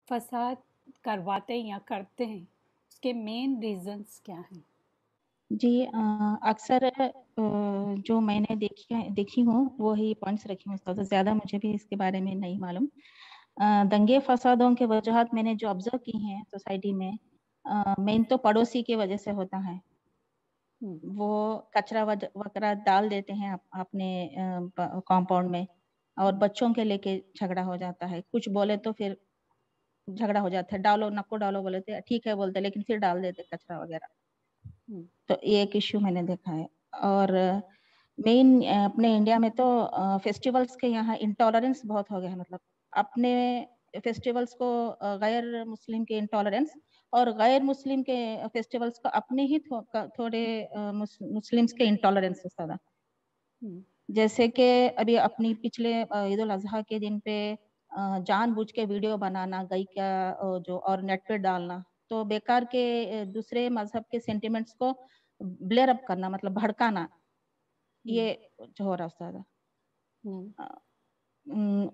फसाद करवाते हैं या करते हैं, उसके मेन रीजंस क्या हैं? जी अक्सर जो मैंने देखी हूँ वो ही पॉइंट्स रखी हूँ, तो ज़्यादा मुझे भी इसके बारे में नहीं मालूम। दंगे फसादों के वजूहात मैंने जो ऑब्जर्व की हैं सोसाइटी में, मेन तो पड़ोसी की वजह से होता है। वो कचरा वगैरह डाल देते हैं अपने कॉम्पाउंड में, और बच्चों के लेके झगड़ा हो जाता है। कुछ बोले तो फिर झगड़ा हो जाता है, डालो नको डालो बोले थे ठीक है बोलते, लेकिन फिर डाल देते कचरा वगैरह। तो ये एक इश्यू मैंने देखा है। और मेन अपने इंडिया में तो फेस्टिवल्स के यहाँ इंटॉलरेंस बहुत हो गया है। मतलब अपने फेस्टिवल्स को गैर मुस्लिम के इंटॉलरेंस, और गैर मुस्लिम के फेस्टिवल्स को अपने ही थोड़े मुस्लिम्स के इंटॉलरेंस है ज़्यादा। जैसे कि अभी अपनी पिछले ईद उल अजहा के दिन पे जानबूझ के वीडियो बनाना गई का जो और नेट पे डालना, तो बेकार के दूसरे मजहब के सेंटिमेंट्स को ब्लेयर अप करना, मतलब भड़काना, ये जो हो रहा है ज़्यादा।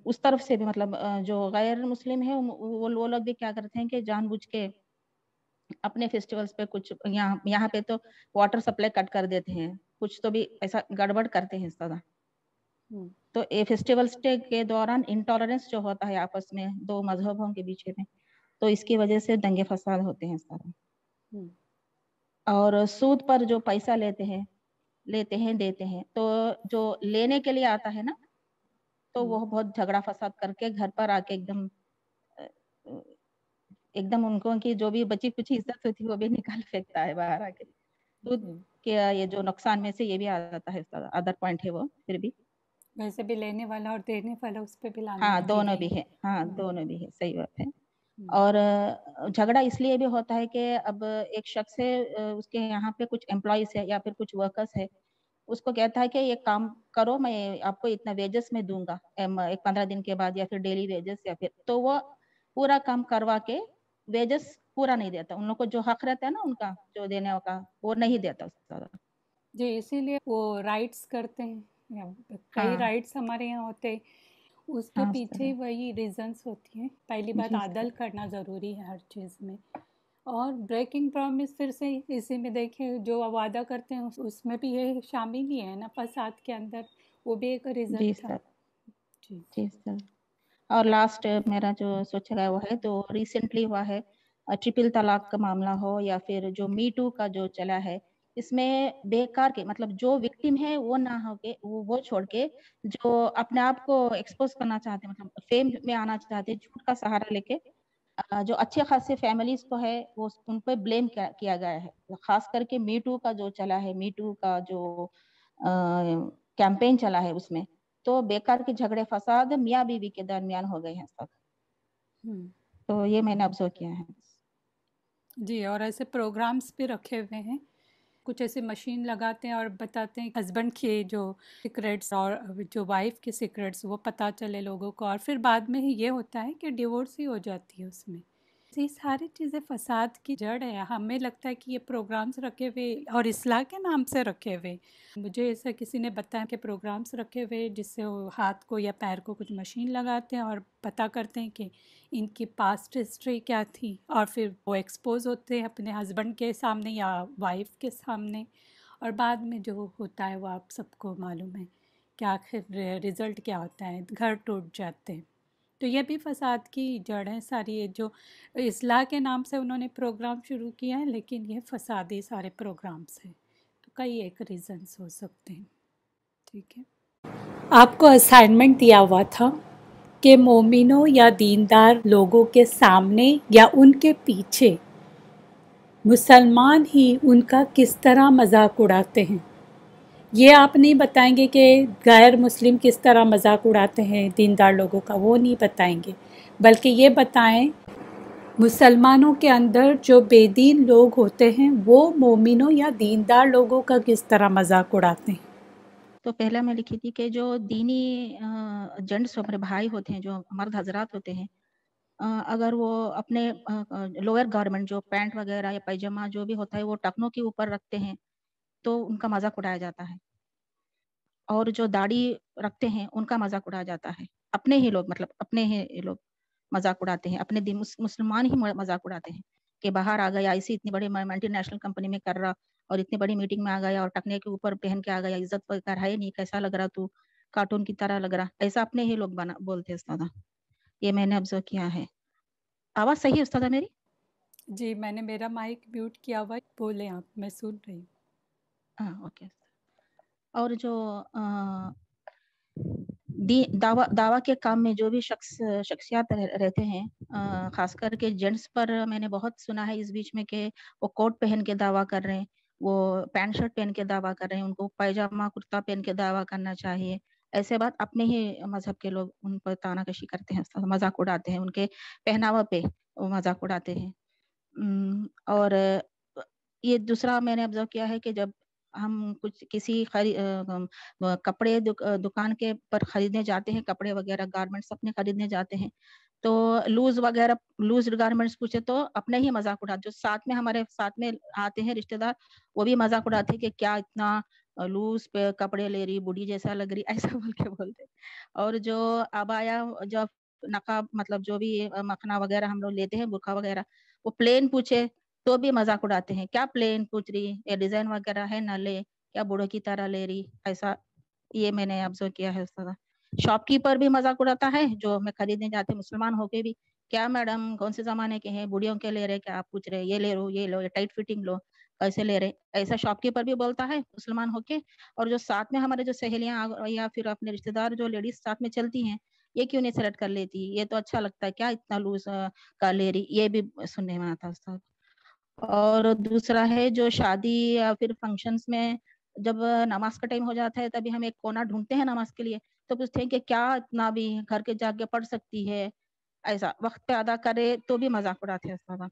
उस तरफ से भी मतलब जो गैर मुस्लिम है वो लोग भी क्या करते हैं कि जानबूझ के अपने फेस्टिवल्स पे कुछ यहाँ पे तो वाटर सप्लाई कट कर देते हैं, कुछ तो भी ऐसा गड़बड़ करते हैं ज़्यादा। तो ये फेस्टिवल्स के दौरान इंटॉलरेंस जो होता है आपस में दो मजहबों के बीच में, तो इसकी वजह से दंगे फसाद होते हैं सारे। और सूद पर जो पैसा लेते हैं देते हैं, तो जो लेने के लिए आता है ना, तो वो बहुत झगड़ा फसाद करके घर पर आके एकदम उनको की जो भी बची कुछ इज्जत होती है वो भी निकाल फेंकता है बाहर आके। सूद के ये जो नुकसान में से ये भी आ जाता है, अदर पॉइंट है वो। फिर भी वैसे भी लेने वाला और देने वाला उस पे भी हाँ लानत की दोनों गई भी है। है, हाँ दोनों भी है, सही बात है। और झगड़ा इसलिए भी होता है कि अब एक शख्स है, उसके यहाँ पे कुछ एम्प्लॉयज है या फिर कुछ वर्कर्स है, उसको कहता है कि ये काम करो, मैं आपको इतना वेजेस में दूंगा एक 15 दिन के बाद, या फिर डेली वेजेस, या फिर तो वो पूरा काम करवा के वेजेस पूरा नहीं देता। उन लोग को जो हक रहता है ना उनका जो देने का, वो नहीं देता उसका। जी, इसीलिए वो राइट्स करते हैं। कई हाँ राइट्स हमारे यहाँ होते हैं, उसके हाँ पीछे वही रीजंस होती हैं। पहली बात, जी आदल करना ज़रूरी है हर चीज़ में। और ब्रेकिंग प्रॉमिस फिर से इसी में देखें, जो वादा करते हैं उसमें भी ये शामिल ही है ना, फसाद के अंदर। वो भी एक रीज़न जी था। सर, जी जी सर। और लास्ट मेरा जो सोचा गया वो है, तो रिसेंटली हुआ है ट्रिपल तलाक का मामला हो या फिर जो मी टू का जो चला है, इसमें बेकार के मतलब जो विक्टिम है वो ना हो के वो छोड़ के जो अपने आप को एक्सपोज करना चाहते हैं, मतलब फेम में आना चाहते हैं, झूठ का सहारा लेके जो अच्छे खासे फैमिलीज को है वो उन पर ब्लेम किया गया है। खास करके मी टू का जो चला है, मी टू का जो कैंपेन चला है, उसमें तो बेकार के झगड़े फसाद मियाँ बीवी के दरमियान हो गए हैं सब। तो ये मैंने ऑब्जर्व किया है। जी, और ऐसे प्रोग्राम्स भी रखे हुए हैं। कुछ ऐसे मशीन लगाते हैं और बताते हैं हस्बैंड के जो सीक्रेट्स और जो वाइफ के सीक्रेट्स वो पता चले लोगों को, और फिर बाद में ही ये होता है कि डिवोर्स ही हो जाती है उसमें। ये सारी चीज़ें फसाद की जड़ है। हमें लगता है कि ये प्रोग्राम्स रखे हुए और इस्लाह के नाम से रखे हुए। मुझे ऐसा किसी ने बताया कि प्रोग्राम्स रखे हुए जिससे वो हाथ को या पैर को कुछ मशीन लगाते हैं और पता करते हैं कि इनकी पास्ट हिस्ट्री क्या थी, और फिर वो एक्सपोज होते हैं अपने हस्बैंड के सामने या वाइफ के सामने, और बाद में जो होता है वो आप सबको मालूम है कि आखिर रिज़ल्ट क्या होता है, घर टूट जाते हैं। तो ये भी फसाद की जड़ है सारी। ये जो इस्लाह के नाम से उन्होंने प्रोग्राम शुरू किया है, लेकिन ये फसादी सारे प्रोग्राम्स हैं। तो कई एक रीज़न्स हो सकते हैं। ठीक है, आपको असाइनमेंट दिया हुआ था कि मोमिनों या दीनदार लोगों के सामने या उनके पीछे मुसलमान ही उनका किस तरह मजाक उड़ाते हैं। ये आप नहीं बताएंगे कि गैर मुस्लिम किस तरह मजाक उड़ाते हैं दीनदार लोगों का, वो नहीं बताएंगे, बल्कि ये बताएं मुसलमानों के अंदर जो बेदीन लोग होते हैं वो मोमिनों या दीनदार लोगों का किस तरह मजाक उड़ाते हैं। तो पहला मैं लिखी थी कि जो दीनी जेंट्स हमारे भाई होते हैं, जो मर्द हजरात होते हैं, अगर वो अपने लोअर गारमेंट जो पैंट वगैरह या पैजामा जो भी होता है वो टखनों के ऊपर रखते हैं, तो उनका मजाक उड़ाया जाता है। और जो दाढ़ी रखते हैं उनका मजाक उड़ाया जाता है, अपने ही लोग, मतलब अपने ही लोग। मजाक उड़ाते हैं, अपने मुसलमान ही मजाक उड़ाते हैं कि बाहर आ गया, ऐसी इतनी बड़ी मल्टीनेशनल कंपनी में कर रहा और इतनी बड़ी मीटिंग में आ गया और टकने के ऊपर पहन के आ गया, इज्जत वगैरह है नहीं, कैसा लग रहा तू, कार्टून की तरह लग रहा, ऐसा अपने ही लोग बना बोलते हैं उस्तादा। ये मैंने ऑब्जर्व किया है। आवाज सही है उस्तादा मेरी? जी, मैंने मेरा माइक म्यूट किया हुआ है, बोले आप, मैं सुन रही हूँ। हाँ, ओके। और जो दावा दावा के काम में जो भी शख्सियत रहते हैं, खास करके जेंट्स पर मैंने बहुत सुना है इस बीच में कि वो कोट पहन के दावा कर रहे हैं, वो पैंट शर्ट पहन के दावा कर रहे हैं, उनको पायजामा कुर्ता पहन के दावा करना चाहिए। ऐसे बात अपने ही मजहब के लोग उन पर तानाकशी करते हैं, मजाक उड़ाते हैं, उनके पहनावा पे वो मजाक उड़ाते हैं। और ये दूसरा मैंने ऑब्जर्व किया है कि जब हम कुछ किसी कपड़े दुकान के पर खरीदने जाते हैं, कपड़े वगैरह गारमेंट्स अपने खरीदने जाते हैं, तो लूज गारमेंट्स पूछे तो अपने ही मजाक उड़ाते, जो साथ में हमारे साथ में आते हैं रिश्तेदार, वो भी मजाक उड़ाते हैं कि क्या इतना लूज पे कपड़े ले रही, बूढ़ी जैसा लग रही, ऐसा बोल के बोलते। और जो अबाया, जो नकाब, मतलब जो भी मखना वगैरह हम लोग लेते हैं, बुरखा वगैरह, वो प्लेन पूछे तो भी मजाक उड़ाते हैं, क्या प्लेन पूछ रही, ये डिजाइन वगैरह है ना ले, क्या बूढ़ों की तरह ले रही, ऐसा। ये मैंने ऑब्जर्व किया है उस्ताद। शॉपकीपर भी मजाक उड़ाता है, जो मैं खरीदने जाते मुसलमान होके भी, क्या मैडम कौन से जमाने के हैं, बुढ़ियों के ले रहे, क्या आप पूछ रहे, ये ले लो, ये लो, ये टाइट फिटिंग लो, कैसे ले रहे, ऐसा शॉपकीपर भी बोलता है मुसलमान होके। और जो साथ में हमारे जो सहेलियां या फिर अपने रिश्तेदार जो लेडीज साथ में चलती हैं, ये क्यों नहीं सेलेक्ट कर लेती, ये तो अच्छा लगता है, क्या इतना लूज का ले रही, ये भी सुनने में आता है उस्ताद। और दूसरा है जो शादी या फिर फंक्शंस में जब नमाज का टाइम हो जाता है, तभी हम एक कोना ढूंढते हैं नमाज के लिए, तो पूछते हैं कि क्या इतना भी घर के जाके पढ़ सकती है, ऐसा वक्त पे अदा करे तो भी मजाक उड़ाते हैं साहब।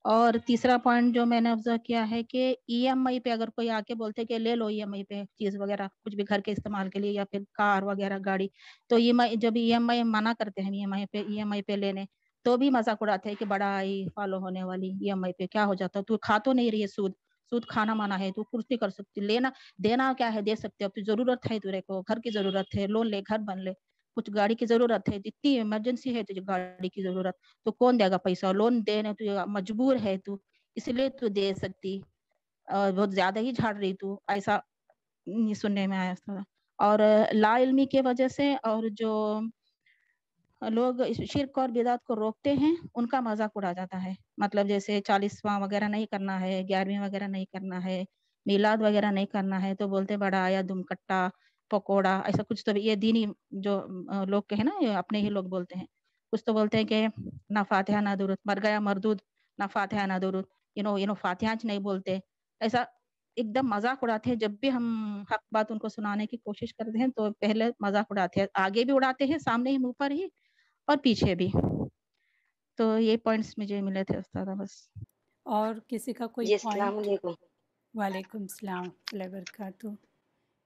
और तीसरा पॉइंट जो मैंने ऑब्जर्व किया है कि ईएमआई पे अगर कोई आके बोलते कि ले लो ईएमआई पे चीज वगैरह, कुछ भी घर के इस्तेमाल के लिए या फिर कार वगैरह गाड़ी, तो ईएमआई, जब ईएमआई मना करते हैं ईएमआई पे लेने, तो भी मजाक उड़ाते हैं कि बड़ा आई फॉलो होने वाली ईएमआई पे क्या हो जाता है, तू खा तो नहीं रही है सूद, सूद खाना माना है, तू कुछ नहीं कर सकती, लेना देना क्या है, दे सकते हो, तू जरूरत है, तेरे को घर की जरूरत है, लोन ले, घर बन ले, कुछ गाड़ी की जरूरत है, इतनी इमरजेंसी है तुझे गाड़ी की जरूरत, तो कौन देगा पैसा, लोन देने तू मजबूर है तू, इसलिए तू दे सकती, और बहुत ज्यादा ही झाड़ रही तू, ऐसा सुनने में आया था। और ला इल्मी की वजह से और जो लोग शिर्क और बिदात को रोकते हैं, उनका मजाक उड़ा जाता है, मतलब जैसे 40वां वगैरह नहीं करना है, 11वीं वगैरह नहीं करना है, मिलाद वगैरह नहीं करना है, तो बोलते बड़ा आया दुमकट्टा पकोड़ा, ऐसा कुछ तो ये दीनी जो लोग के है ना, ये अपने ही लोग बोलते हैं, कुछ तो बोलते हैं कि ना फातिहा ना दुरूद, मर गया मरदूद, ना फातिहा ना दुरूद, फातिहा नहीं बोलते, ऐसा एकदम मजाक उड़ाते हैं। जब भी हम हक बात उनको सुनाने की कोशिश करते हैं, तो पहले मजाक उड़ाते हैं, आगे भी उड़ाते हैं, सामने ही, मुंह पर ही, और पीछे भी। तो ये पॉइंट्स मुझे मिले थे उस्ताद बस। और किसी का कोई जी अस्सलाम पॉइंट? वालेकुम। वालेकुम सलाम वबरकातुहू।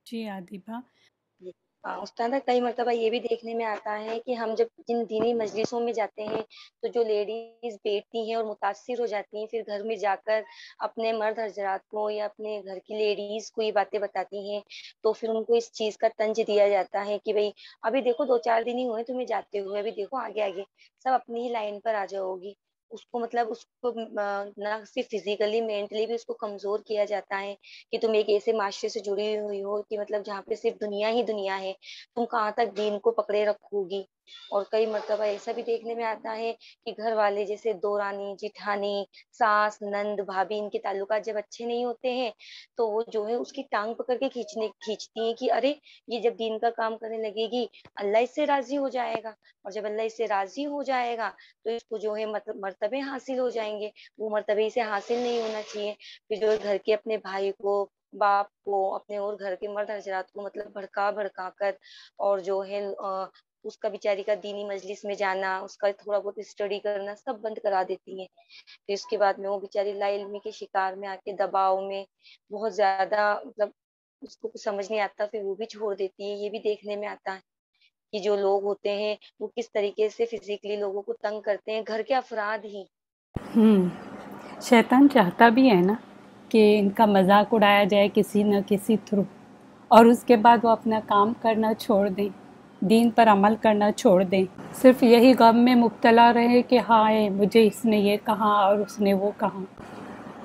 जी आदिबा। उस्तादा कई मर्तबा ये भी देखने में आता है कि हम जब जिन दीनी मजलिसों में जाते हैं, तो जो लेडीज बैठती हैं और मुतासिर हो जाती हैं, फिर घर में जाकर अपने मर्द हजरात को या अपने घर की लेडीज को ये बातें बताती हैं, तो फिर उनको इस चीज का तंज दिया जाता है कि भाई अभी देखो 2-4 दिन ही हुए तुम्हें जाते हुए, अभी देखो आगे आगे सब अपनी ही लाइन पर आ जाओगी। उसको मतलब उसको ना सिर्फ फिजिकली मेंटली भी उसको कमजोर किया जाता है कि तुम एक ऐसे माशरे से जुड़ी हुई हो कि मतलब जहाँ पे सिर्फ दुनिया ही दुनिया है, तुम कहाँ तक दीन को पकड़े रखोगी। और कई मर्तबा ऐसा भी देखने में आता है कि घर वाले जैसे दौरानी जिठानी सास नंद भाभी, इनके ताल्लुकात जब अच्छे नहीं होते हैं, तो वो जो है उसकी टांग पकड़ के खींचती हैं कि अरे ये जब दीन का काम करने लगेगी, अल्लाह इससे राजी हो जाएगा, और जब अल्लाह इससे राजी हो जाएगा तो इसको जो है मतलब मर्तबे हासिल हो जाएंगे। वो मर्तबे इसे हासिल नहीं होना चाहिए। फिर जो है घर के अपने भाई को, बाप को, अपने और घर के मर्द हजरात को मतलब भड़का भड़का कर, और जो है उसका बेचारी का दीनी मजलिस में जाना, उसका थोड़ा बहुत स्टडी करना सब बंद करा देती हैं। फिर उसके बाद में वो बेचारी लाइल्मी के शिकार में आके दबाव में बहुत ज्यादा मतलब उसको कुछ समझ नहीं आता, फिर वो भी छोड़ देती है। ये भी देखने में आता है कि जो लोग होते हैं वो किस तरीके से फिजिकली लोगों को तंग करते हैं, घर के अफराद ही। शैतान चाहता भी है ना कि इनका मजाक उड़ाया जाए किसी न किसी थ्रू, और उसके बाद वो अपना काम करना छोड़ दें, دین پر عمل کرنا چھوڑ دیں، صرف یہی غم میں مبتلا رہے کہ ہائے مجھے اس نے یہ کہا اور اس نے وہ کہا۔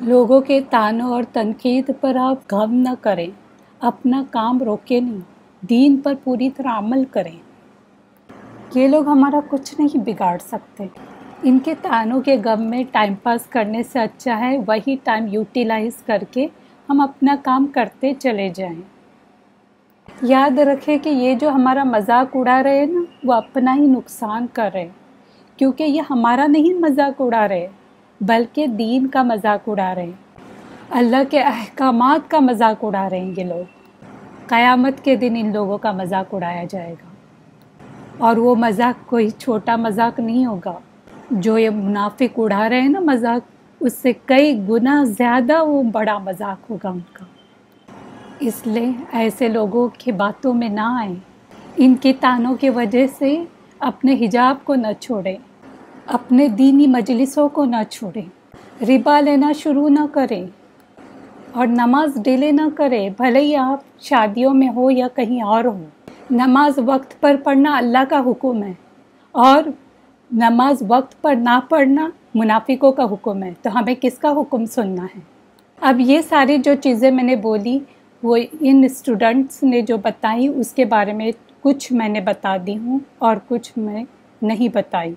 لوگوں کے طعنوں اور تنقید پر آپ غم نہ کریں، اپنا کام روکے نہیں، دین پر پوری طرح عمل کریں۔ یہ لوگ ہمارا کچھ نہیں بگاڑ سکتے۔ ان کے طعنوں کے غم میں ٹائم پاس کرنے سے اچھا ہے وہی ٹائم یوٹیلائز کر کے ہم اپنا کام کرتے چلے جائیں۔ یاد رکھیں کہ یہ جو ہمارا مذاق اڑا رہے نا وہ اپنا ہی نقصان کر رہے، کیونکہ یہ ہمارا نہیں مذاق اڑا رہے بلکہ دین کا مذاق اڑا رہے، اللہ کے احکامات کا مذاق اڑا رہے ہیں یہ لوگ۔ قیامت کے دن ان لوگوں کا مذاق اڑایا جائے گا، اور وہ مذاق کوئی چھوٹا مذاق نہیں ہوگا۔ جو یہ منافق اڑا رہے ہیں نا مذاق، اس سے کئی گنا زیادہ وہ بڑا مذاق ہوگا ان کا۔ اس لیے ایسے لوگوں کی باتوں میں نہ آئیں، ان کے طعنوں کی وجہ سے اپنے حجاب کو نہ چھوڑیں، اپنے دینی مجلسوں کو نہ چھوڑیں، ربا لینا شروع نہ کریں، اور نماز ڈیلے نہ کریں، بھلے ہی آپ شادیوں میں ہو یا کہیں اور ہو۔ نماز وقت پر پڑھنا اللہ کا حکم ہے، اور نماز وقت پر نہ پڑھنا منافقوں کا حکم ہے، تو ہمیں کس کا حکم سننا ہے؟ اب یہ ساری جو چیزیں میں نے بولی وہ ان اسٹوڈنٹس نے جو بتائی اس کے بارے میں کچھ میں نے بتا دی ہوں اور کچھ میں نہیں بتائی،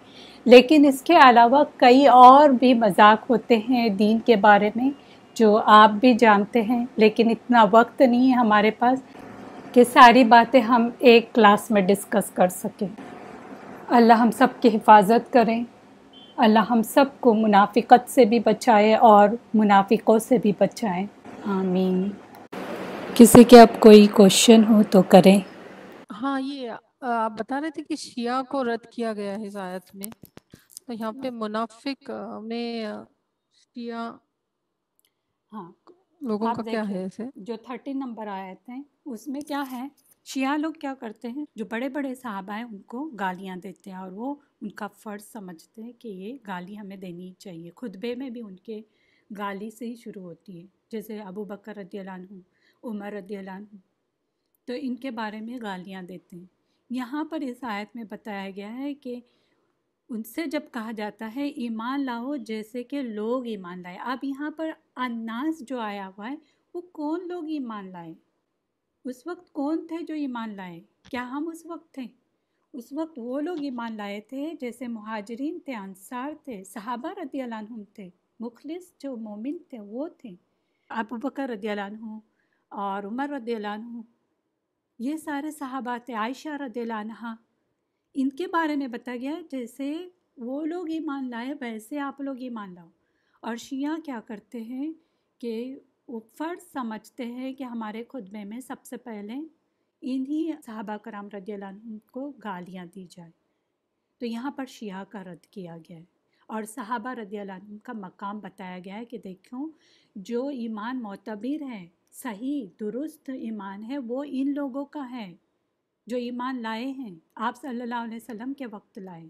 لیکن اس کے علاوہ کئی اور بھی مذاق ہوتے ہیں دین کے بارے میں جو آپ بھی جانتے ہیں، لیکن اتنا وقت نہیں ہے ہمارے پاس کہ ساری باتیں ہم ایک کلاس میں ڈسکس کر سکیں۔ اللہ ہم سب کی حفاظت کریں، اللہ ہم سب کو منافقت سے بھی بچائے اور منافقوں سے بھی بچائے، آمین۔ کسی کے اب کوئی کوشچن ہو تو کریں۔ ہاں، یہ آپ بتا رہے تھے کہ شیعہ کو رد کیا گیا ہے اس آیت میں، تو یہاں پہ منافق میں شیعہ ہاں، لوگوں آپ کا کیا دیکھیں ہے اسے؟ جو 30 نمبر آیت ہیں اس میں کیا ہے، شیعہ لوگ کیا کرتے ہیں، جو بڑے بڑے صحابہ ہیں ان کو گالیاں دیتے ہیں، اور وہ ان کا فرض سمجھتے ہیں کہ یہ گالی ہمیں دینی چاہیے۔ خطبے میں بھی ان کے گالی سے ہی شروع ہوتی ہے، جیسے ابو بکر رضی اللہ عنہ، عمر رضی اللہ عنہ، تو ان کے بارے میں گالیاں دیتے ہیں۔ یہاں پر اس آیت میں بتایا گیا ہے کہ ان سے جب کہا جاتا ہے ایمان لاؤ جیسے کہ لوگ ایمان لائے، اب یہاں پر الناس جو آیا ہوا ہے وہ کون لوگ ایمان لائے؟ اس وقت کون تھے جو ایمان لائے؟ کیا ہم اس وقت تھے؟ اس وقت وہ لوگ ایمان لائے تھے جیسے مہاجرین تھے، انصار تھے، صحابہ رضی اللہ عنہم تھے، مخلص جو مومن تھے وہ تھے، ابو بکر رضی اللہ عنہ اور عمر رضی اللہ عنہ، یہ سارے صحابہ تھے، عائشہ رضی اللہ عنہا، ان کے بارے میں بتایا گیا جیسے وہ لوگ ایمان لائے ویسے آپ لوگ ایمان لاؤ۔ اور شیعہ کیا کرتے ہیں کہ وہ فرض سمجھتے ہیں کہ ہمارے خطبے میں سب سے پہلے انہی صحابہ کرام رضی اللہ عنہم کو گالیاں دی جائے، تو یہاں پر شیعہ کا رد کیا گیا ہے، اور صحابہ رضی اللہ عنہم کا مقام بتایا گیا ہے کہ دیکھو جو ایمان معتبر ہے، صحیح درست ایمان ہے، وہ ان لوگوں کا ہے جو ایمان لائے ہیں، آپ صلی اللہ علیہ وسلم کے وقت لائے،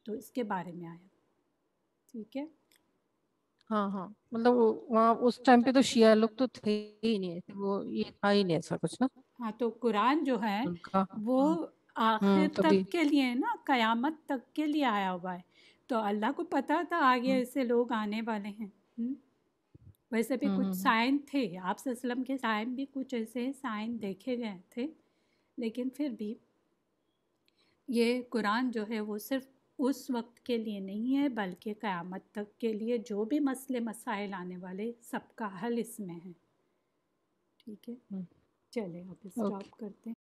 تو اس کے بارے میں آیا۔ ٹھیک ہے، ہاں ہاں، مطلب وہاں اس ٹائم پہ تو شیعہ لوگ تو تھے ہی نہیں، وہ یہ تھا ہی نہیں ایسا کچھ نا ہاں تو قرآن جو ہے ان کا۔ وہ آخر تبھی تک کے لیے نا، قیامت تک کے لیے آیا ہوا ہے، تو اللہ کو پتا تھا آگے ایسے لوگ آنے والے ہیں۔ ویسے بھی کچھ سائن تھے، آپ صلی اللہ علیہ وسلم کے سائن بھی کچھ ایسے سائن دیکھے گئے تھے، لیکن پھر بھی یہ قرآن جو ہے وہ صرف اس وقت کے لیے نہیں ہے بلکہ قیامت تک کے لیے جو بھی مسئلے مسائل آنے والے سب کا حل اس میں ہے۔ ٹھیک ہے، چلے اب اسٹاپ کرتے ہیں۔